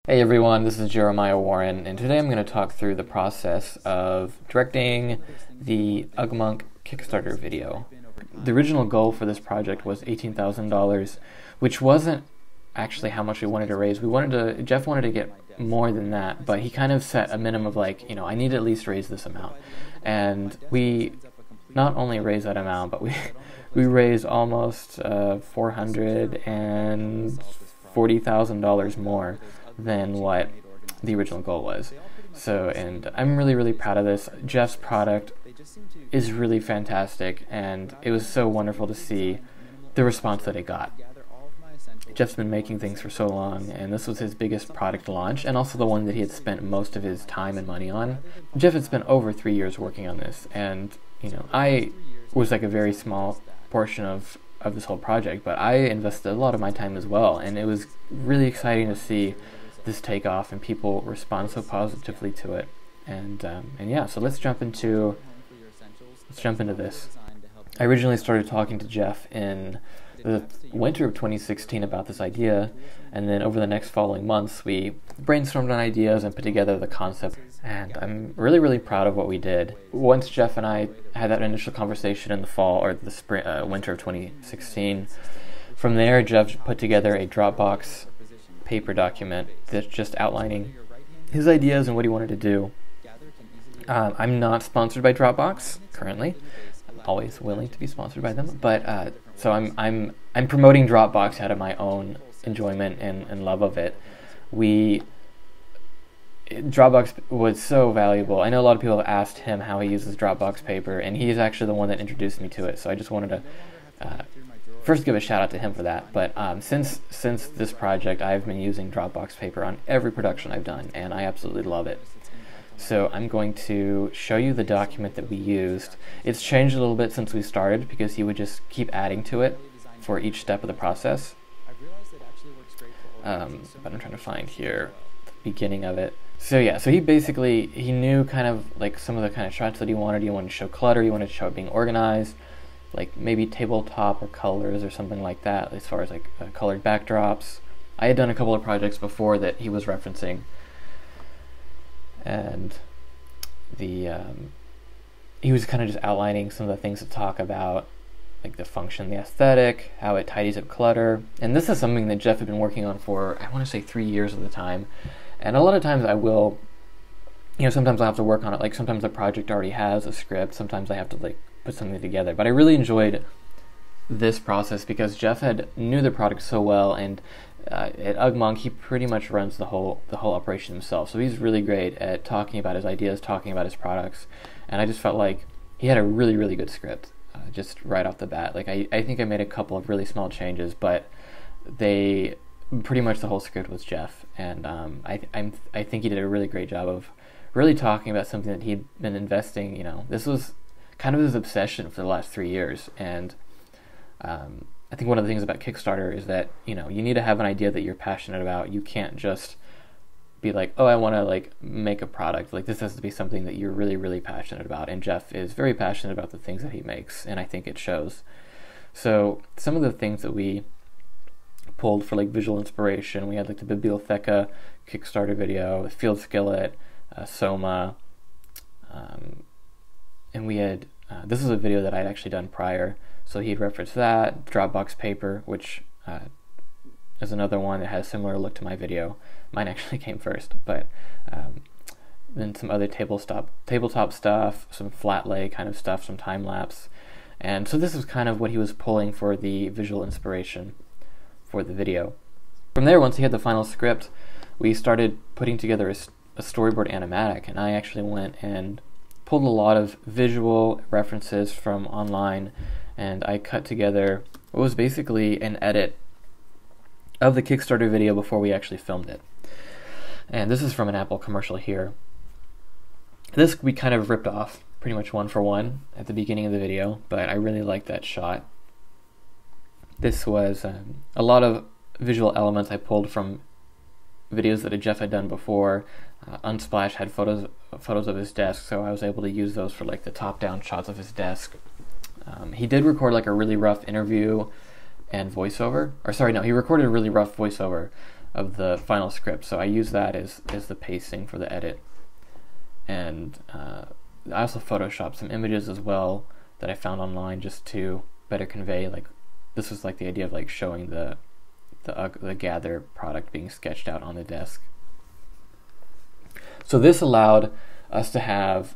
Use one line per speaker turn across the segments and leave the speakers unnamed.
Hey everyone, this is Jeremiah Warren, and today I'm going to talk through the process of directing the Ugmonk Kickstarter video. The original goal for this project was $18,000, which wasn't actually how much we wanted to raise. Jeff wanted to get more than that, but he kind of set a minimum of I need to at least raise this amount. And we not only raised that amount, but we raised almost $440,000 more than what the original goal was. So, and I'm really proud of this. Jeff's product is really fantastic, and it was so wonderful to see the response that it got. Jeff's been making things for so long, and this was his biggest product launch, and also the one that he had spent most of his time and money on. Jeff had spent over 3 years working on this, and I was like a very small portion of this whole project, but I invested a lot of my time as well, and it was really exciting to see this take off and people respond so positively to it. And yeah, so let's jump into this. I originally started talking to Jeff in the winter of 2016 about this idea, and then over the next following months we brainstormed on ideas and put together the concept, and I'm really proud of what we did. Once Jeff and I had that initial conversation in the fall or the winter of 2016, from there Jeff put together a Dropbox paper document that's just outlining his ideas and what he wanted to do. I'm not sponsored by Dropbox currently. I'm always willing to be sponsored by them, but so I'm promoting Dropbox out of my own enjoyment and love of it. Dropbox was so valuable. I know a lot of people have asked him how he uses Dropbox paper, and he's actually the one that introduced me to it. So I just wanted to first give a shout out to him for that. But since this project, I've been using Dropbox paper on every production I've done, and I absolutely love it. So I'm going to show you the document that we used. It's changed a little bit since we started because he would just keep adding to it for each step of the process. But I'm trying to find here the beginning of it. So yeah, so he knew kind of like some of the kind of shots that he wanted. He wanted to show clutter, he wanted to show it being organized, like maybe tabletop or colors or something like that, as far as like colored backdrops. I had done a couple of projects before that he was referencing, and he was kind of just outlining some of the things to talk about, like the function, the aesthetic, how it tidies up clutter. And this is something that Jeff had been working on for, I want to say 3 years at the time. And a lot of times I will, sometimes I'll have to work on it. Like sometimes the project already has a script, sometimes I have to like put something together. But I really enjoyed this process because Jeff knew the product so well, and at Ugmonk he pretty much runs the whole operation himself. So he's really great at talking about his ideas, talking about his products, and I just felt like he had a really good script just right off the bat. Like I think I made a couple of really small changes, but pretty much the whole script was Jeff, and I think he did a really great job of really talking about something that he'd been investing. This was kind of his obsession for the last 3 years, and I think one of the things about Kickstarter is that you need to have an idea that you're passionate about. You can't just be like, oh, I want to like make a product. Like this has to be something that you're really passionate about, and Jeff is very passionate about the things that he makes, and I think it shows. So some of the things that we pulled for like visual inspiration, we had like the Bibliotheca Kickstarter video, the Field Skillet, Soma, and we had this is a video that I'd actually done prior, so he'd referenced that. Dropbox paper, which is another one that has a similar look to my video. Mine actually came first, but then some other tabletop stuff, some flat lay kind of stuff, some time lapse, and so this is kind of what he was pulling for the visual inspiration for the video. From there, once he had the final script, we started putting together a storyboard animatic, and I actually went and pulled a lot of visual references from online, and I cut together what was basically an edit of the Kickstarter video before we actually filmed it. And this is from an Apple commercial here. This we kind of ripped off pretty much one for one at the beginning of the video, but I really liked that shot. This was a lot of visual elements I pulled from videos that Jeff had done before. Unsplash had photos of his desk, so I was able to use those for like the top-down shots of his desk. He did record like a really rough interview and voiceover, or sorry, no, he recorded a really rough voiceover of the final script. So I use that as the pacing for the edit. And I also photoshopped some images as well that I found online just to better convey, like, this was like the idea of like showing the Gather product being sketched out on the desk. So this allowed us to have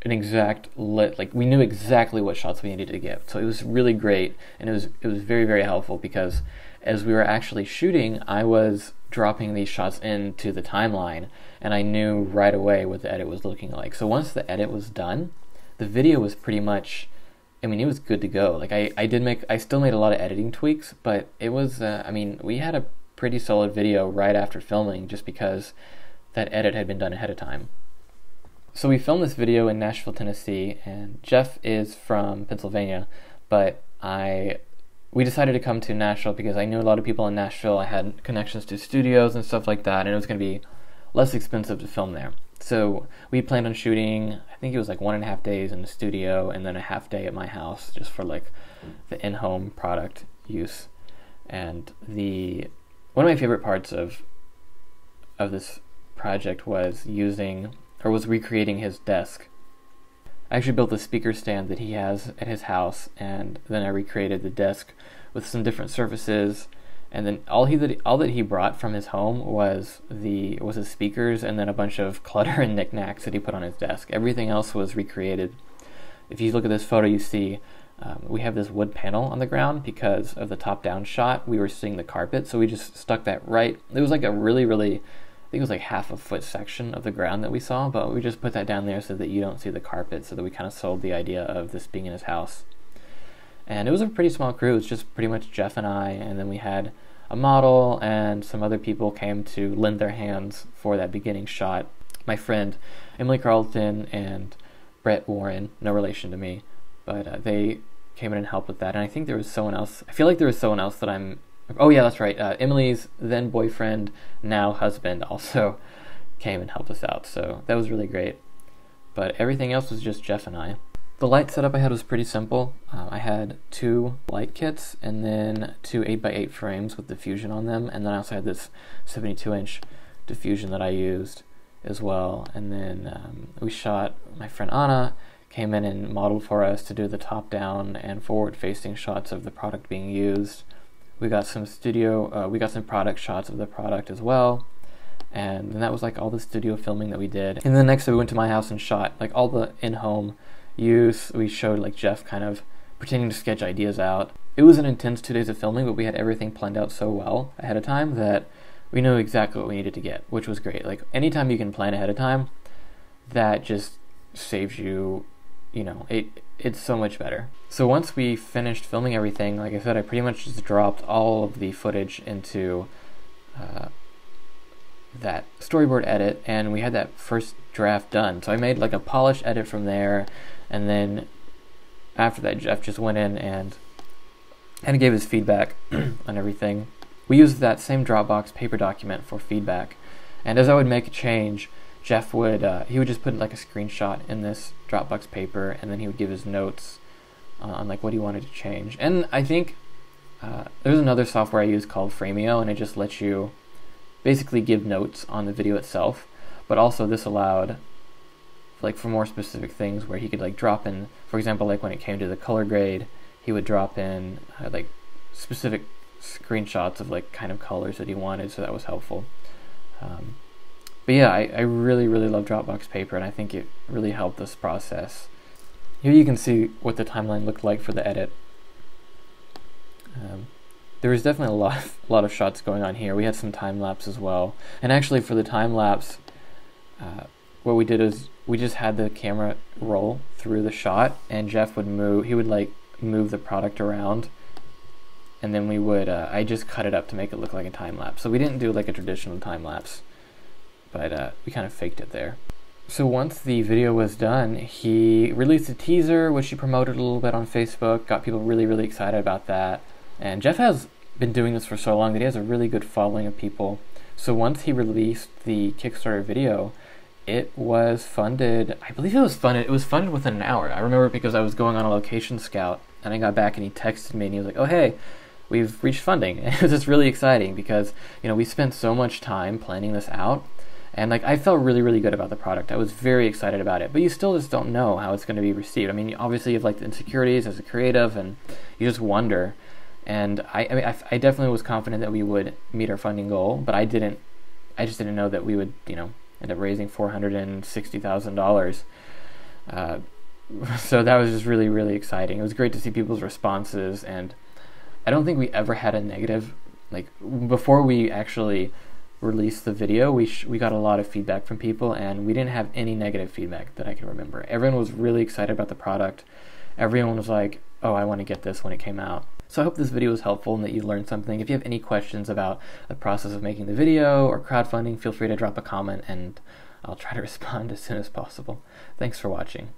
an exact like we knew exactly what shots we needed to get. So it was really great, and it was very, very helpful, because as we were actually shooting, I was dropping these shots into the timeline, and I knew right away what the edit was looking like. So once the edit was done, the video was pretty much, I mean, it was good to go. Like I still made a lot of editing tweaks, but it was, I mean, we had a pretty solid video right after filming, just because that edit had been done ahead of time. So we filmed this video in Nashville, Tennessee, and Jeff is from Pennsylvania, but we decided to come to Nashville because I knew a lot of people in Nashville. I had connections to studios and stuff like that, and it was going to be less expensive to film there. So we planned on shooting, I think it was like 1.5 days in the studio, and then a half day at my house, just for like the in-home product use. And one of my favorite parts of this project was recreating his desk. I actually built the speaker stand that he has at his house, and then I recreated the desk with some different surfaces, and then all that he brought from his home was his speakers, and then a bunch of clutter and knickknacks that he put on his desk. Everything else was recreated. If you look at this photo, you see we have this wood panel on the ground because of the top-down shot. We were seeing the carpet, so we just stuck that right. It was like a really, really, I think it was like half a foot section of the ground that we saw, but we just put that down there so that you don't see the carpet, so that we kind of sold the idea of this being in his house. And it was a pretty small crew. It was just pretty much Jeff and I, and then we had a model, and some other people came to lend their hands for that beginning shot. My friend Emily Carlton and Brett Warren, no relation to me, but they came in and helped with that. And I think there was someone else. I feel like there was someone else that oh yeah, that's right. Emily's then boyfriend, now husband, also came and helped us out. So that was really great. But everything else was just Jeff and I. The light setup I had was pretty simple. I had 2 light kits, and then 2 8x8 frames with diffusion on them, and then I also had this 72-inch diffusion that I used as well. And then we shot, my friend Anna came in and modeled for us to do the top-down and forward-facing shots of the product being used. We got some product shots of the product as well, and then that was like all the studio filming that we did. And then next we went to my house and shot like all the in-home use. We showed like Jeff kind of pretending to sketch ideas out. It was an intense 2 days of filming, but we had everything planned out so well ahead of time that we knew exactly what we needed to get, which was great. Like anytime you can plan ahead of time, that just saves you, it's so much better. So once we finished filming everything, like I said, I pretty much just dropped all of the footage into that storyboard edit, and we had that first draft done. So I made like a polished edit from there, and then after that Jeff just went in and kind of gave his feedback on everything. We used that same Dropbox paper document for feedback, and as I would make a change, Jeff would he would just put like a screenshot in this Dropbox paper, and then he would give his notes on like what he wanted to change. And I think there's another software I use called Framio, and it just lets you basically give notes on the video itself, but also this allowed like for more specific things where he could like drop in, for example, like when it came to the color grade, he would drop in like specific screenshots of like kind of colors that he wanted, so that was helpful. But yeah, I really, really love Dropbox paper, and I think it really helped this process. Here you can see what the timeline looked like for the edit. There was definitely a lot of shots going on here. We had some time lapse as well, and actually for the time lapse, what we did is we just had the camera roll through the shot, and Jeff would move. He would like move the product around, and then we would. I just cut it up to make it look like a time lapse. So we didn't do like a traditional time lapse, but we kind of faked it there. So once the video was done, he released a teaser, which he promoted a little bit on Facebook, got people really, really excited about that. And Jeff has been doing this for so long that he has a really good following of people. So once he released the Kickstarter video, it was funded, I believe it was funded within an hour. I remember because I was going on a location scout, and I got back and he texted me and he was like, oh hey, we've reached funding. It was just really exciting because, you know, we spent so much time planning this out, and like I felt really, really good about the product. I was very excited about it, but you still just don't know how it's going to be received. I mean, obviously you have like the insecurities as a creative, and you just wonder. And I definitely was confident that we would meet our funding goal, but I just didn't know that we would, you know, end up raising $460,000. So that was just really, really exciting. It was great to see people's responses, and I don't think we ever had a negative, like before we actually released the video, we got a lot of feedback from people, and we didn't have any negative feedback that I can remember. Everyone was really excited about the product. Everyone was like, oh, I want to get this when it came out. So I hope this video was helpful and that you learned something. If you have any questions about the process of making the video or crowdfunding, feel free to drop a comment and I'll try to respond as soon as possible. Thanks for watching.